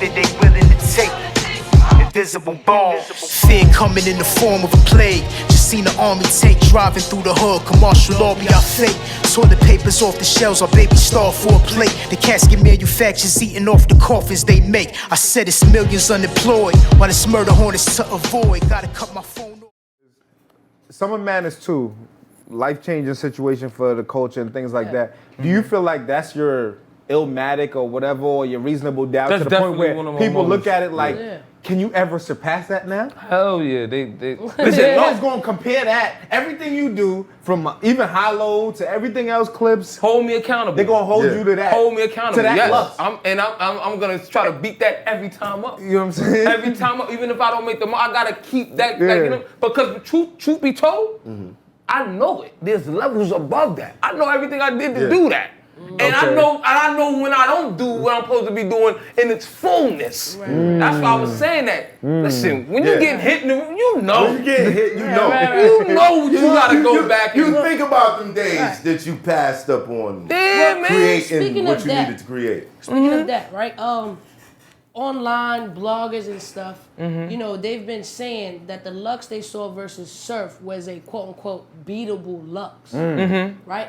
whatever they willing to take. Invisible bombs. Fear coming in the form of a plague. Just seen an army tank driving through the hood. Commercial law be our fate. Toilet papers off the shelves, our baby star for a plate. The casket manufacturers eating off the coffins they make. I said it's millions unemployed, while it's murder hornets to avoid. Gotta cut my phone off. Summer Madness 2, life-changing situation for the culture and things like that. Do you feel like that's your Illmatic or whatever, or your reasonable doubt That's to the point where people look at it like, can you ever surpass that now? Hell yeah, they Listen, no one's gonna compare that. Everything you do, from even Hollow to everything else, clips. Hold me accountable. They're gonna hold you to that. Hold me accountable. To that yes. lux. I'm gonna try to beat that every time up. You know what I'm saying? Every time up, even if I don't make the mark, I gotta keep that. Like, you know, because truth be told, I know it. There's levels above that. I know everything I did to do that. And I know when I don't do what I'm supposed to be doing in its fullness. That's why I was saying that. Listen, when you get hit, you know. When you get hit, you know. You know you gotta go back. You think about them days that you passed up on creating what you needed to create. Speaking of that, right? Online bloggers and stuff, you know, they've been saying that the Lux they saw versus Surf was a quote unquote beatable Lux, right?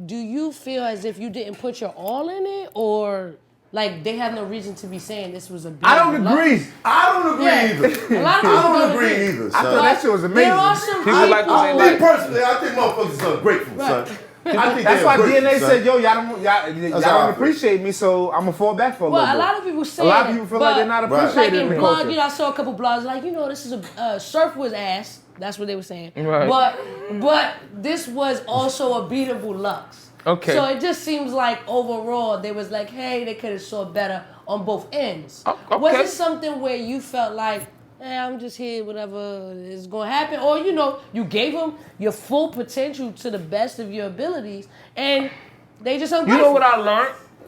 Do you feel as if you didn't put your all in it, or like they have no reason to be saying this was a beatable I don't agree. Lux? I don't agree either. A lot of people I don't agree either, son. I thought that shit was amazing. There are some People like when they Me personally, I think motherfuckers are grateful, son. I think That's why grateful, DNA son. said, yo, y'all don't appreciate me, so I'm gonna fall back for a little bit. Well, a lot of people say a lot of people feel like they're not appreciated like in in the blog, culture. you know, I saw a couple blogs like, you know, this is a Surf was ass. That's what they were saying. Right. But this was also a beatable Lux. Okay. So it just seems like overall they was like, hey, they could have saw better on both ends. Okay. Was it something where you felt like, I'm just here, whatever is going to happen? Or, you know, you gave them your full potential to the best of your abilities, and they just ungrateful. You know what I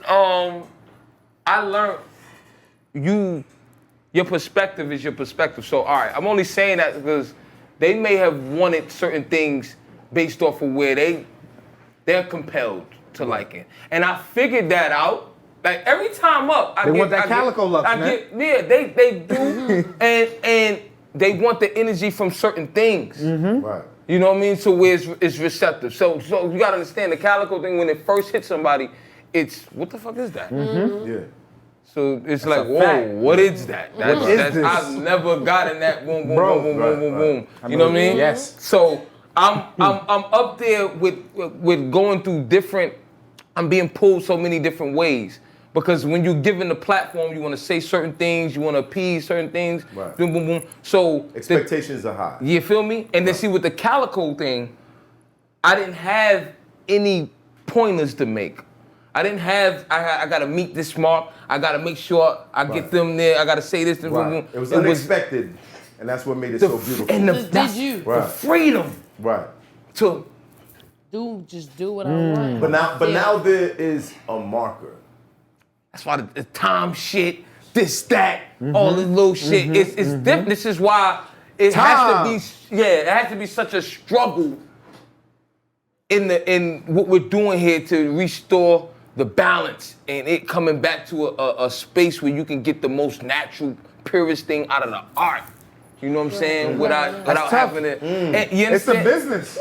learned? I learned your perspective is your perspective. So, all right, I'm only saying that because they may have wanted certain things based off of where they're compelled to like it. And I figured that out. Like every time up, They want that calico Lux, man. They do, and they want the energy from certain things. Right. You know what I mean? So where it's receptive. So you gotta understand the calico thing. When it first hits somebody, it's what the fuck is that? Yeah. So it's That's like, a whoa, fact. what is that? What is this? I've never gotten that boom, boom, Bro, boom, boom, boom, boom, boom. You know what I mean? Yes. So I'm up there with going through different. I'm being pulled so many different ways. Because when you're given the platform, you want to say certain things, you want to appease certain things. Right. Boom, boom, boom. So Expectations are high. you feel me? And then see with the calico thing, I didn't have any pointers to make. I didn't have. I got to meet this mark. I got to make sure I get them there. I got to say this. Boom, boom, boom. It was unexpected, and that's what made it so beautiful. And the Right. freedom Right. to Just do what I want. But now there is a marker. That's why the time shit, this, that, all this little shit. It's different. This is why it has to be such a struggle in what we're doing here to restore the balance and it coming back to a space where you can get the most natural, purest thing out of the art. You know what I'm saying? Without having it. And you It's a understand? business.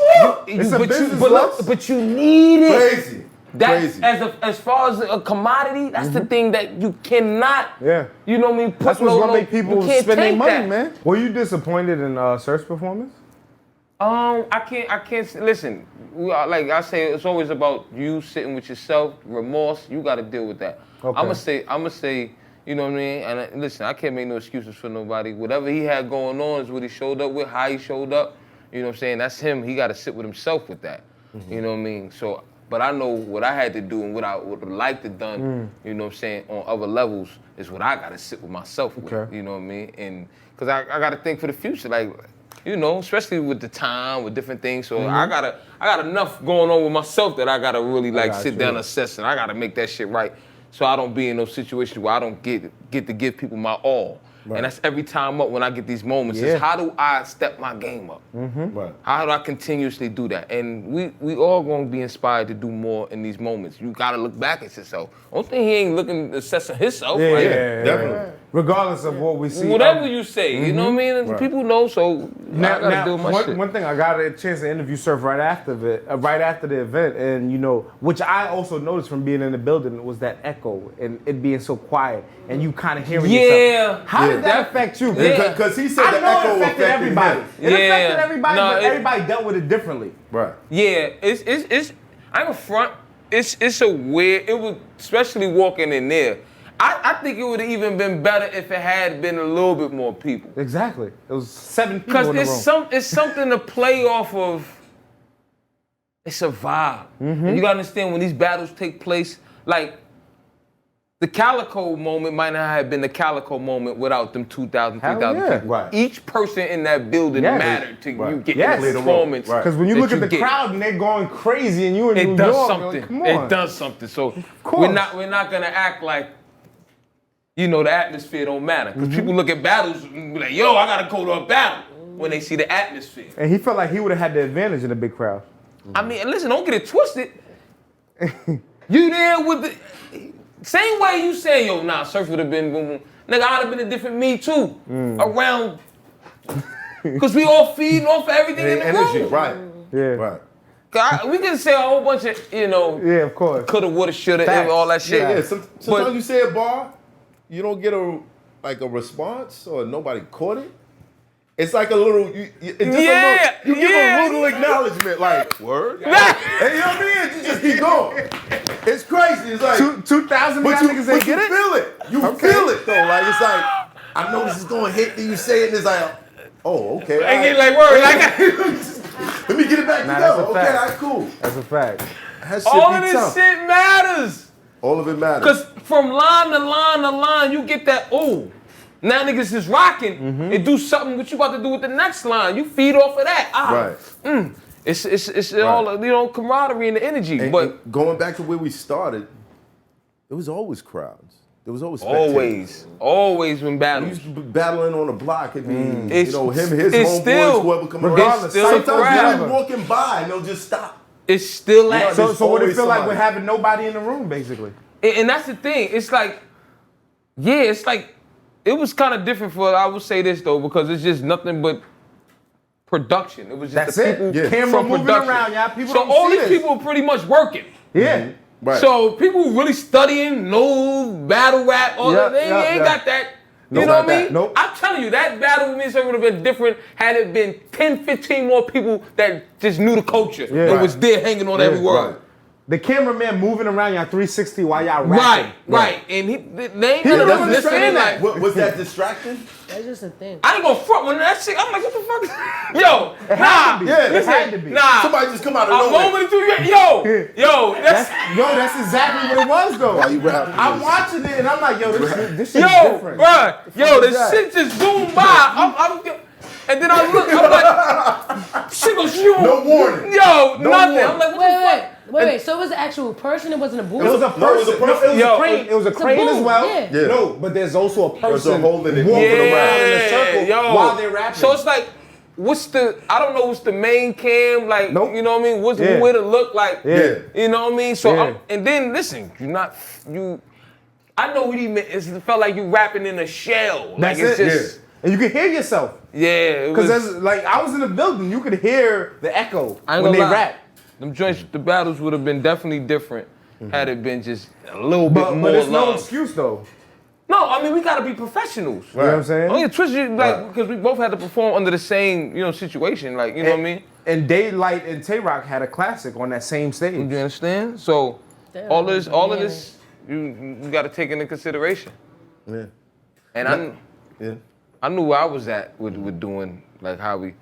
It's a but business. but you need it. Crazy. That's Crazy. as far as a commodity, that's the thing that you cannot. Yeah. You know what I mean? That's what's gonna make people you can't spend their take money, that. man. Were you disappointed in Surf's performance? I can't listen. Like I say, it's always about you sitting with yourself, remorse. You got to deal with that. Okay. I'ma say, you know what I mean? And listen, I can't make no excuses for nobody. Whatever he had going on is what he showed up with, how he showed up. You know what I'm saying? That's him. He got to sit with himself with that. You know what I mean? So. But I know what I had to do and what I would have liked to done, you know what I'm saying, on other levels is what I got to sit with myself with, you know what I mean? And because I got to think for the future, like, you know, especially with the time, with different things. So I got enough going on with myself that I got to really like sit down and assess and I got to make that shit right. so I don't be in those situations where I don't get to give people my all. Right. And that's every time up when I get these moments. Is how do I step my game up? Right. How do I continuously do that? And we all gonna be inspired to do more in these moments. You gotta look back at yourself. Only thing he ain't looking assessing himself. Yeah, like, Definitely. Regardless of what we see. Whatever you say, you know what I mean? People know, so I gotta do my shit. One thing, I got a chance to interview Surf right after the event, and which I also noticed from being in the building was that echo and it being so quiet, and you kind of hearing yourself. How did that affect you? Because he said the echo affected everybody. him. It affected everybody, but everybody dealt with it differently. Right. Yeah, it's I ain't gonna front. It's a weird. It was especially walking in there. I think it would have even been better if it had been a little bit more people. Exactly. It was 7 people in the room. Because it's something to play off of. It's a vibe. And you gotta understand when these battles take place, like the Calico moment might not have been the Calico moment without them 2,000, 3,000 people. Right. Each person in that building mattered to you getting the performance. Because when you look at the crowd and they're going crazy and you in New York, something. Like, come on. It does something. So we're not gonna act like, the atmosphere don't matter. Because people look at battles and be like, yo, I gotta go to a battle when they see the atmosphere. And he felt like he would have had the advantage in the big crowd. I mean, listen, don't get it twisted. You there with the same way you say, yo, Surf would have been boom, boom. Nigga, I'd have been a different me too. Around. Because we all feeding off everything in the energy, room. right. Yeah. Right. We can say a whole bunch of, Yeah, of course. coulda, woulda, shoulda, all that shit. Yeah. Sometimes you say a bar, you don't get a response or nobody caught it. It's like a little, you give a little acknowledgement, like, word? And you know what I mean? You just keep going. It's crazy. It's like 2,000 but niggas ain't you get it? feel it. You feel it though. Like it's like, I know this is going to hit, then you say it and it's like, oh, okay. I get like, word, let me get it back together. Okay, all right, cool. That's a fact. That shit all be of this tough. shit matters. All of it matters. Because from line to line to line, you get that, now niggas is rocking and do something what you about to do with the next line. You feed off of that. Right. It's all, camaraderie and the energy. And going back to where we started, there was always crowds. There was always spectators. Always when We battles. used to be battling on the block. It'd be, him, his it's homeboys, still- whoever come regardless, around. cycle Sometimes forever. you'll be walking by and they'll just stop. It's still at. So what it always feel like somebody. with having nobody in the room, basically? And that's the thing. It's like, it was kind of different for, I would say this though, because it's just nothing but production. It was just That's the it. people Yeah. Camera from moving production. around, y'all. People so don't all see these this. people are pretty much working. Yeah. Right. So people really studying, no battle rap, all that. They ain't got that. You know what I mean? Nope. I'm telling you, that battle with me and Surf would have been different had it been 10, 15 more people that just knew the culture and was there hanging on every word. Right. The cameraman moving around y'all 360 while y'all rapping. Right. And they ain't He gonna doesn't understand understand that. Was that distracting? That's just a thing. I ain't gonna front when that shit. I'm like, what the fuck? Yo, had to be. Yeah, It had to be. Nah. Somebody just come out of A nowhere. moment or two, yo, that's That's exactly what it was, though. Why you rapping I'm this? watching it and I'm like, yo, this shit is yo, different. bruh, is the that? shit just zoomed by. And then I look, I'm like, shit goes shoot. No warning. Yo, No nothing. warning. I'm like, what the fuck? Wait. So it was an actual person? It wasn't a booth? It was a person. No, it was a person. No, it was Yo, a crane. It was a it's a crane as boom, well. yeah. No, but there's also a There's a person holding it. walking Yeah. around in a circle Yo. while they're rapping. So it's like, I don't know what's the main cam, like, Nope. you know what I mean? What's Yeah. where to look like, Yeah. you know what I mean? So, Yeah. and then listen, I know what he meant, it felt like you rapping in a shell. That's like, it's it. just, And you can hear yourself. it Because was- there's like I was in the building, you could hear the echo I ain't when they gonna lie. rap. Them joints, the battles would have been definitely different had it been just a little bit more But it's no love. excuse though. No, I mean we gotta be professionals. You know what I'm saying? Don't get twisted, like because we both had to perform under the same, situation, like you know what I mean. And Daylight and Tay Rock had a classic on that same stage. You understand? So Damn, all of man. this, you got to take into consideration. Yeah. And I knew where I was at with doing like how we.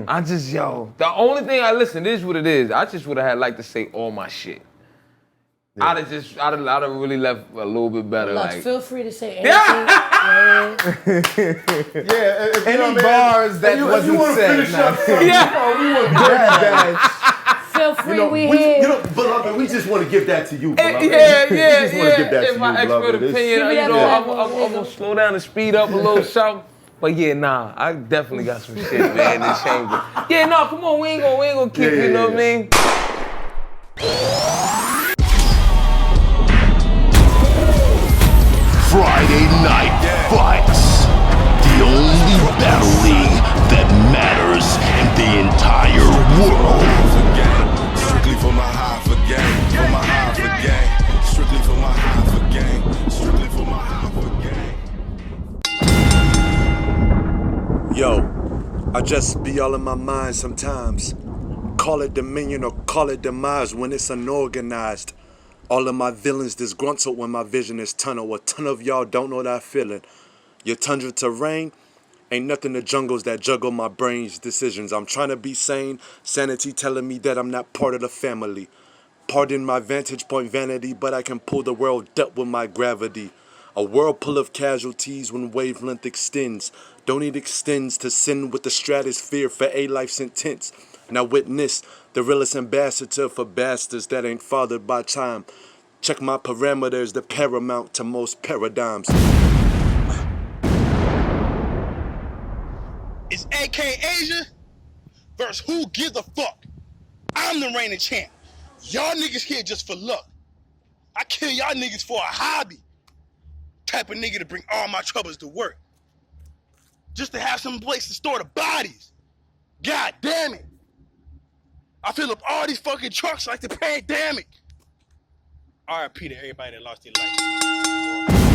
I just the only thing it is what it is. I just would have had to say all my shit. Yeah. I'd have really left a little bit better. Lux, Like feel free to say anything. Yeah. Yeah. If, Any bars that if you wasn't want to said. finish up, Yeah. we want Dirty Dash. Feel free, You know, we here. You know, beloved, we just want to give that to you, beloved. Yeah. We just want to give that to In you, my expert beloved. opinion, Give me that I'm level, gonna slow down and speed up a little something. But yeah, nah, I definitely got some shit, man, in this chamber. Yeah, no, come on, we ain't gonna keep, you know what I mean? Friday night fights. The only battle league that matters in the entire world. Strictly for my high for gang, for my high for gang. Strictly for my high for gang, strictly for my high for gang. Yo, I just be all in my mind sometimes. Call it dominion or call it demise when it's unorganized. All of my villains disgruntled when my vision is tunnel. A ton of y'all don't know that feeling. Your tundra terrain ain't nothing to jungles that juggle my brain's decisions. I'm trying to be sane, sanity telling me that I'm not part of the family. Pardon my vantage point vanity, but I can pull the world up with my gravity. A whirlpool of casualties when wavelength extends. Don't it extends to sin with the stratosphere for a life sentence. Now witness the realest ambassador for bastards that ain't fathered by time. Check my parameters, the paramount to most paradigms. It's AK Asia versus who gives a fuck. I'm the reigning champ. Y'all niggas here just for luck. I kill y'all niggas for a hobby. Type of nigga to bring all my troubles to work. Just to have some place to store the bodies. God damn it. I fill up all these fucking trucks like the pandemic. RIP to everybody that lost their life.